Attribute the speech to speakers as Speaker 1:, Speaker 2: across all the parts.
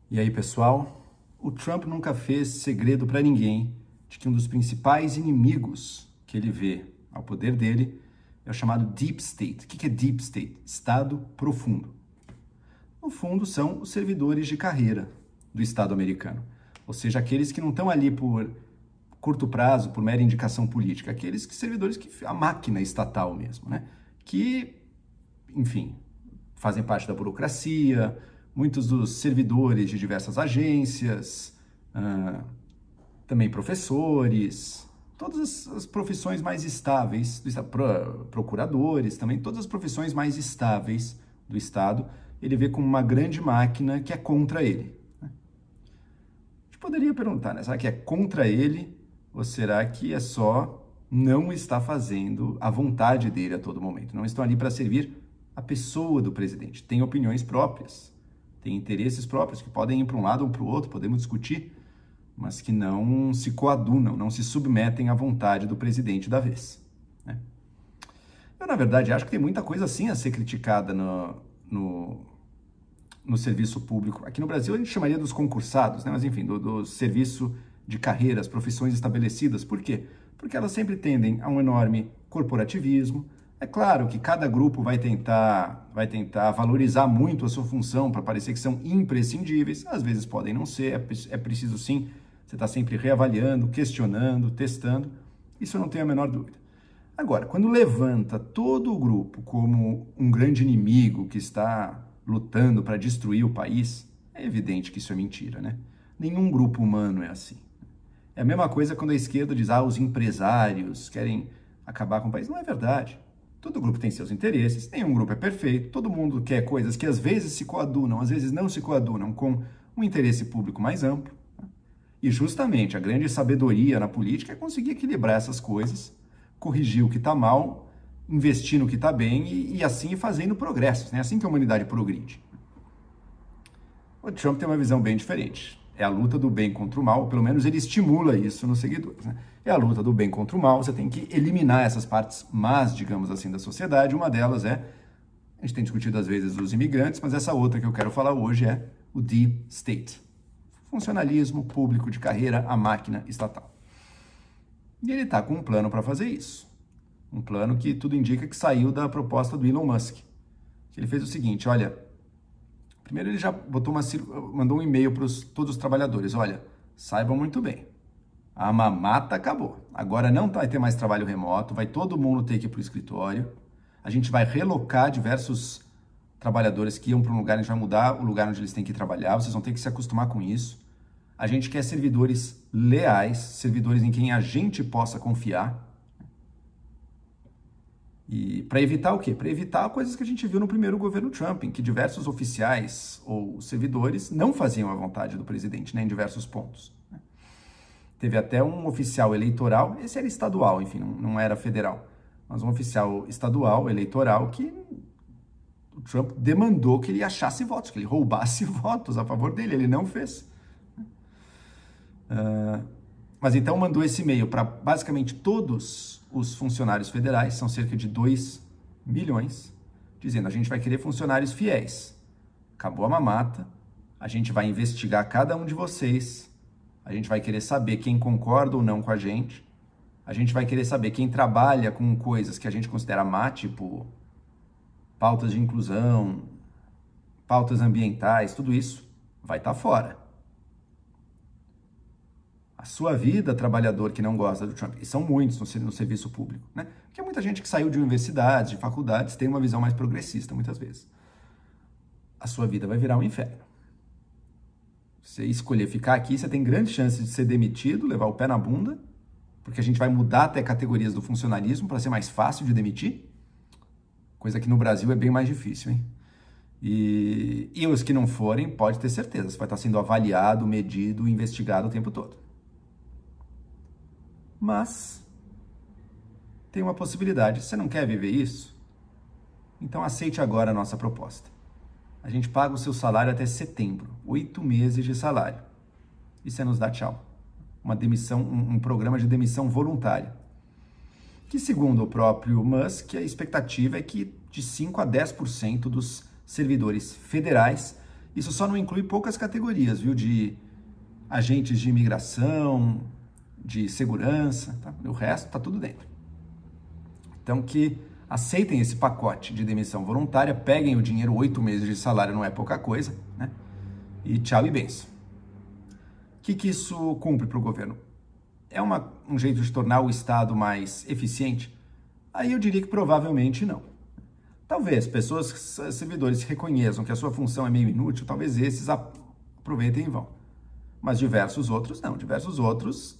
Speaker 1: E aí, pessoal? O Trump nunca fez segredo para ninguém de que um dos principais inimigos que ele vê ao poder dele é o chamado Deep State. O que é Deep State? Estado profundo. No fundo, são os servidores de carreira do Estado americano. Ou seja, aqueles que não estão ali por curto prazo, por mera indicação política. Aqueles servidores que a máquina estatal mesmo, né? Que, enfim, fazem parte da burocracia, muitos dos servidores de diversas agências, também professores, todas as profissões mais estáveis, procuradores, também todas as profissões mais estáveis do Estado, ele vê como uma grande máquina que é contra ele. A gente poderia perguntar, né? Será que é contra ele ou será que é só não está fazendo a vontade dele a todo momento? Não estão ali para servir a pessoa do presidente. Tem opiniões próprias, tem interesses próprios que podem ir para um lado ou para o outro, podemos discutir, mas que não se coadunam, não se submetem à vontade do presidente da vez, né? Eu, na verdade, acho que tem muita coisa assim a ser criticada no serviço público. Aqui no Brasil a gente chamaria dos concursados, né? Mas enfim, do serviço de carreira, as profissões estabelecidas. Por quê? Porque elas sempre tendem a um enorme corporativismo. É claro que cada grupo vai tentar valorizar muito a sua função para parecer que são imprescindíveis. Às vezes podem não ser, é preciso sim, você está sempre reavaliando, questionando, testando. Isso eu não tenho a menor dúvida. Agora, quando levanta todo o grupo como um grande inimigo que está lutando para destruir o país, é evidente que isso é mentira, né? Nenhum grupo humano é assim. É a mesma coisa quando a esquerda diz, os empresários querem acabar com o país. Não é verdade. Todo grupo tem seus interesses, nenhum grupo é perfeito, todo mundo quer coisas que às vezes se coadunam, às vezes não se coadunam com um interesse público mais amplo. E justamente a grande sabedoria na política é conseguir equilibrar essas coisas, corrigir o que está mal, investir no que está bem e assim ir fazendo progressos, né? Assim que a humanidade progride. O Trump tem uma visão bem diferente. É a luta do bem contra o mal, ou pelo menos ele estimula isso nos seguidores, né? É a luta do bem contra o mal, você tem que eliminar essas partes más, digamos assim, da sociedade. Uma delas a gente tem discutido às vezes os imigrantes, mas essa outra que eu quero falar hoje é o Deep State. Funcionalismo público de carreira, a máquina estatal. E ele está com um plano para fazer isso. Um plano que tudo indica que saiu da proposta do Elon Musk. Ele fez o seguinte, olha, primeiro ele já mandou um e-mail para todos os trabalhadores, olha, saibam muito bem, a mamata acabou, agora não vai ter mais trabalho remoto, vai todo mundo ter que ir para o escritório, a gente vai relocar diversos trabalhadores que iam para um lugar, a gente vai mudar o lugar onde eles têm que trabalhar, vocês vão ter que se acostumar com isso, a gente quer servidores leais, servidores em quem a gente possa confiar. E para evitar o quê? Para evitar coisas que a gente viu no primeiro governo Trump, em que diversos oficiais ou servidores não faziam a vontade do presidente, né, em diversos pontos. Teve até um oficial eleitoral, esse era estadual, enfim, não era federal, mas um oficial estadual, eleitoral, que o Trump demandou que ele achasse votos, que ele roubasse votos a favor dele, ele não fez. Mas então mandou esse e-mail para basicamente todos os funcionários federais, são cerca de 2 milhões, dizendo, a gente vai querer funcionários fiéis. Acabou a mamata, a gente vai investigar cada um de vocês, a gente vai querer saber quem concorda ou não com a gente vai querer saber quem trabalha com coisas que a gente considera má, tipo pautas de inclusão, pautas ambientais, tudo isso vai estar fora. A sua vida, trabalhador que não gosta do Trump, e são muitos no serviço público, né? Porque muita gente que saiu de universidades, de faculdades, tem uma visão mais progressista, muitas vezes. A sua vida vai virar um inferno. Você escolher ficar aqui, você tem grande chance de ser demitido, levar o pé na bunda, porque a gente vai mudar até categorias do funcionalismo para ser mais fácil de demitir, coisa que no Brasil é bem mais difícil, hein? E os que não forem, pode ter certeza, você vai estar sendo avaliado, medido, investigado o tempo todo. Mas tem uma possibilidade. Você não quer viver isso? Então aceite agora a nossa proposta. A gente paga o seu salário até setembro, 8 meses de salário. E você nos dá tchau. Uma demissão, um programa de demissão voluntária. Que segundo o próprio Musk, a expectativa é que de 5 a 10% dos servidores federais Isso só não inclui poucas categorias, viu? De agentes de imigração, de segurança, tá? O resto está tudo dentro. Então, que aceitem esse pacote de demissão voluntária, peguem o dinheiro, 8 meses de salário não é pouca coisa, né? E tchau e benção. O que isso cumpre para o governo? É um jeito de tornar o Estado mais eficiente? Aí eu diria que provavelmente não. Talvez pessoas, servidores, reconheçam que a sua função é meio inútil, talvez esses aproveitem e vão. Mas diversos outros não. Diversos outros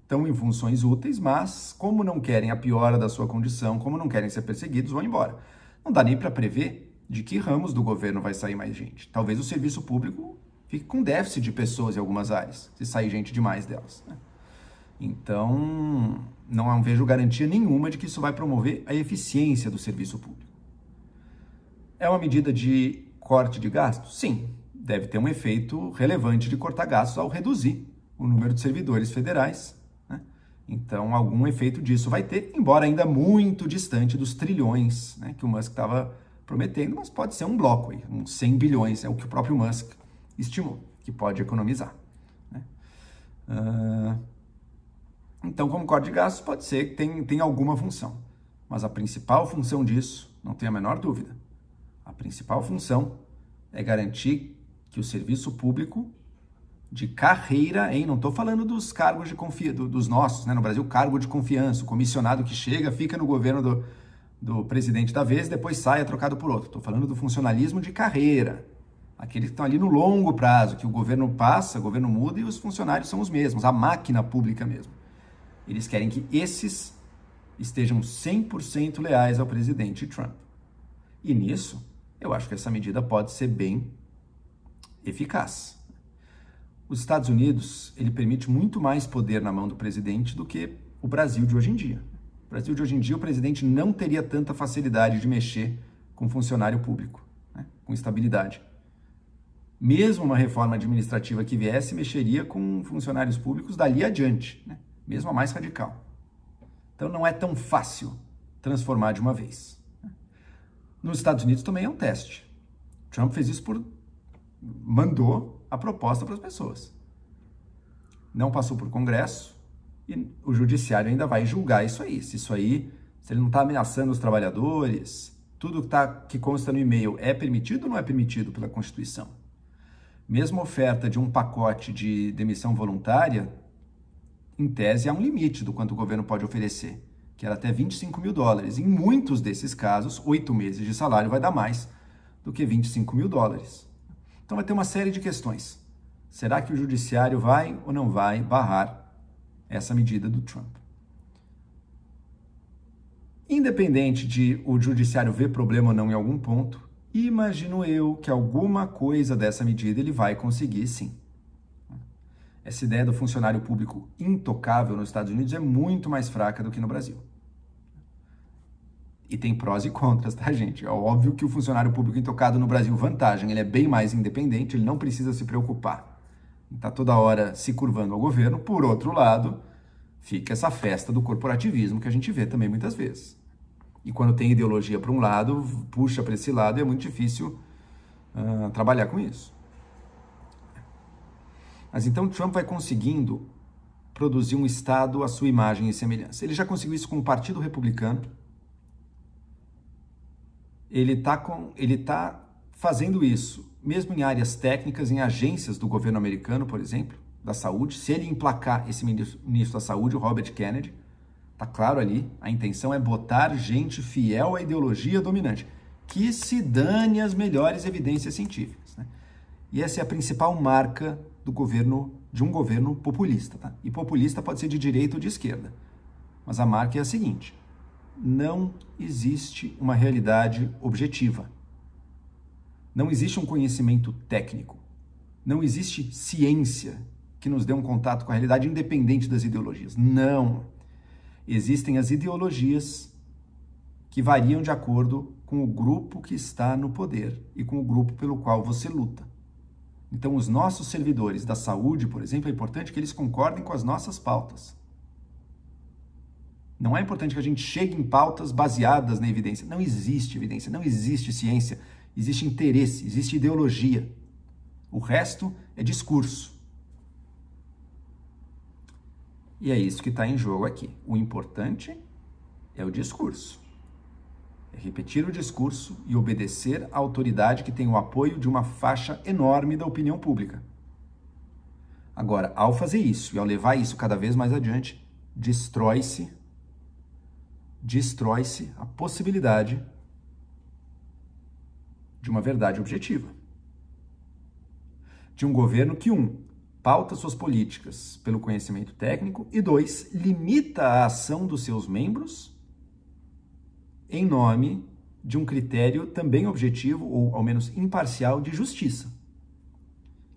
Speaker 1: estão em funções úteis, mas como não querem a piora da sua condição, como não querem ser perseguidos, vão embora. Não dá nem para prever de que ramos do governo vai sair mais gente. Talvez o serviço público fique com déficit de pessoas em algumas áreas, se sair gente demais delas, né? Então, não vejo garantia nenhuma de que isso vai promover a eficiência do serviço público. É uma medida de corte de gastos? Sim, deve ter um efeito relevante de cortar gastos ao reduzir o número de servidores federais, né? Então, algum efeito disso vai ter, embora ainda muito distante dos trilhões, né, que o Musk estava prometendo, mas pode ser um bloco, aí, uns 100 bilhões, é o que o próprio Musk estimou, que pode economizar, né? Então, como corte de gastos, pode ser que tenha alguma função. Mas a principal função disso, não tenho a menor dúvida, a principal função é garantir que o serviço público de carreira, não estou falando dos cargos de confiança, dos nossos, né? No Brasil, cargo de confiança, o comissionado que chega, fica no governo do presidente da vez, depois sai, é trocado por outro. Estou falando do funcionalismo de carreira, aqueles que estão ali no longo prazo, que o governo passa, o governo muda e os funcionários são os mesmos, a máquina pública mesmo. Eles querem que esses estejam 100% leais ao presidente Trump. E nisso, eu acho que essa medida pode ser bem eficaz. Os Estados Unidos, ele permite muito mais poder na mão do presidente do que o Brasil de hoje em dia. No Brasil de hoje em dia, o presidente não teria tanta facilidade de mexer com funcionário público, né, com estabilidade. Mesmo uma reforma administrativa que viesse, mexeria com funcionários públicos dali adiante, né? Mesmo a mais radical. Então não é tão fácil transformar de uma vez. Nos Estados Unidos também é um teste. Trump fez isso mandou a proposta para as pessoas. Não passou por Congresso e o Judiciário ainda vai julgar isso aí. Se ele não está ameaçando os trabalhadores, tudo que consta no e-mail é permitido ou não é permitido pela Constituição? Mesmo a oferta de um pacote de demissão voluntária, em tese, há um limite do quanto o governo pode oferecer, que era até $25 mil. Em muitos desses casos, 8 meses de salário vai dar mais do que $25 mil. Então vai ter uma série de questões. Será que o judiciário vai ou não vai barrar essa medida do Trump? Independente de o judiciário ver problema ou não em algum ponto, imagino eu que alguma coisa dessa medida ele vai conseguir sim. Essa ideia do funcionário público intocável nos Estados Unidos é muito mais fraca do que no Brasil. E tem prós e contras, tá, gente? É óbvio que o funcionário público intocado no Brasil, vantagem, ele é bem mais independente, ele não precisa se preocupar. Está toda hora se curvando ao governo. Por outro lado, fica essa festa do corporativismo que a gente vê também muitas vezes. E quando tem ideologia para um lado, puxa para esse lado e é muito difícil trabalhar com isso. Mas então Trump vai conseguindo produzir um Estado à sua imagem e semelhança. Ele já conseguiu isso com o Partido Republicano. Ele está fazendo isso, mesmo em áreas técnicas, em agências do governo americano, por exemplo, da saúde. Se ele emplacar esse ministro da saúde, o Robert Kennedy, está claro ali, a intenção é botar gente fiel à ideologia dominante, que se dane as melhores evidências científicas, né? E essa é a principal marca de um governo populista, tá? E populista pode ser de direita ou de esquerda. Mas a marca é a seguinte: não existe uma realidade objetiva. Não existe um conhecimento técnico. Não existe ciência que nos dê um contato com a realidade independente das ideologias. Não. Existem as ideologias que variam de acordo com o grupo que está no poder e com o grupo pelo qual você luta. Então, os nossos servidores da saúde, por exemplo, é importante que eles concordem com as nossas pautas. Não é importante que a gente chegue em pautas baseadas na evidência. Não existe evidência, não existe ciência. Existe interesse, existe ideologia. O resto é discurso. E é isso que está em jogo aqui. O importante é o discurso. É repetir o discurso e obedecer à autoridade que tem o apoio de uma faixa enorme da opinião pública. Agora, ao fazer isso e ao levar isso cada vez mais adiante, destrói-se a possibilidade de uma verdade objetiva. De um governo que, pauta suas políticas pelo conhecimento técnico e 2, limita a ação dos seus membros em nome de um critério também objetivo, ou ao menos imparcial, de justiça,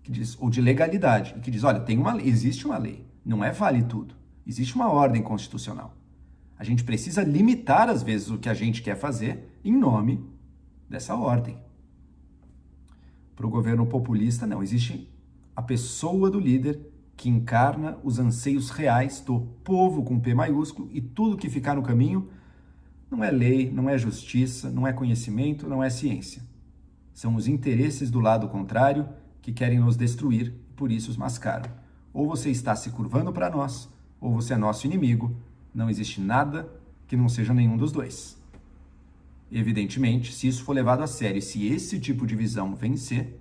Speaker 1: que diz, ou de legalidade, que diz, olha, existe uma lei, não é vale tudo, existe uma ordem constitucional. A gente precisa limitar, às vezes, o que a gente quer fazer em nome dessa ordem. Para o governo populista, não, existe a pessoa do líder que encarna os anseios reais do povo com P maiúsculo e tudo que ficar no caminho não é lei, não é justiça, não é conhecimento, não é ciência. São os interesses do lado contrário que querem nos destruir e por isso os mascaram. Ou você está se curvando para nós, ou você é nosso inimigo. Não existe nada que não seja nenhum dos dois. Evidentemente, se isso for levado a sério e se esse tipo de visão vencer,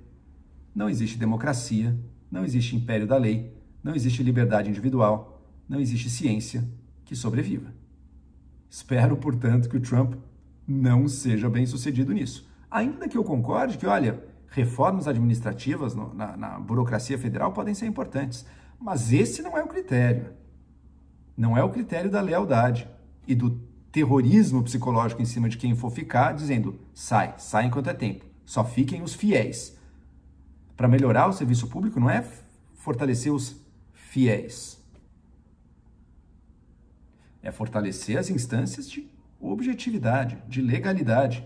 Speaker 1: não existe democracia, não existe império da lei, não existe liberdade individual, não existe ciência que sobreviva. Espero, portanto, que o Trump não seja bem sucedido nisso. Ainda que eu concorde que, olha, reformas administrativas na burocracia federal podem ser importantes, mas esse não é o critério. Não é o critério da lealdade e do terrorismo psicológico em cima de quem for ficar, dizendo, sai enquanto é tempo, só fiquem os fiéis. Para melhorar o serviço público não é fortalecer os fiéis. É fortalecer as instâncias de objetividade, de legalidade.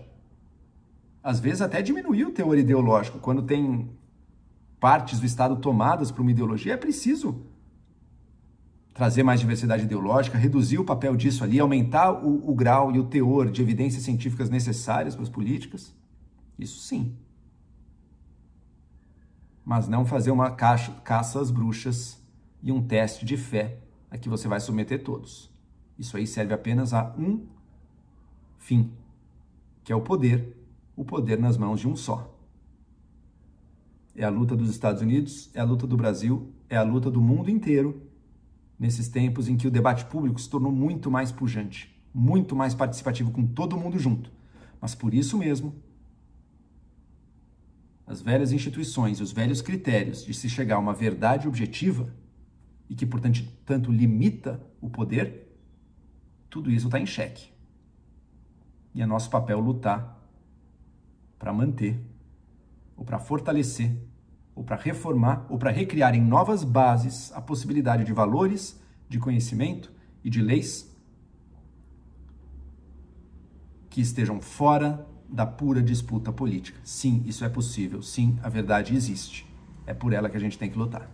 Speaker 1: Às vezes até diminuir o teor ideológico. Quando tem partes do Estado tomadas por uma ideologia, é preciso trazer mais diversidade ideológica, reduzir o papel disso ali, aumentar o grau e o teor de evidências científicas necessárias para as políticas. Isso sim. Mas não fazer uma caça às bruxas e um teste de fé a que você vai submeter todos. Isso aí serve apenas a um fim, que é o poder nas mãos de um só. É a luta dos Estados Unidos, é a luta do Brasil, é a luta do mundo inteiro, nesses tempos em que o debate público se tornou muito mais pujante, muito mais participativo, com todo mundo junto. Mas por isso mesmo, as velhas instituições e os velhos critérios de se chegar a uma verdade objetiva e que, portanto, limita o poder, tudo isso está em xeque. E é nosso papel lutar para manter, ou para fortalecer, ou para reformar, ou para recriar em novas bases a possibilidade de valores, de conhecimento e de leis que estejam fora da pura disputa política. Sim, isso é possível. Sim, a verdade existe. É por ela que a gente tem que lutar.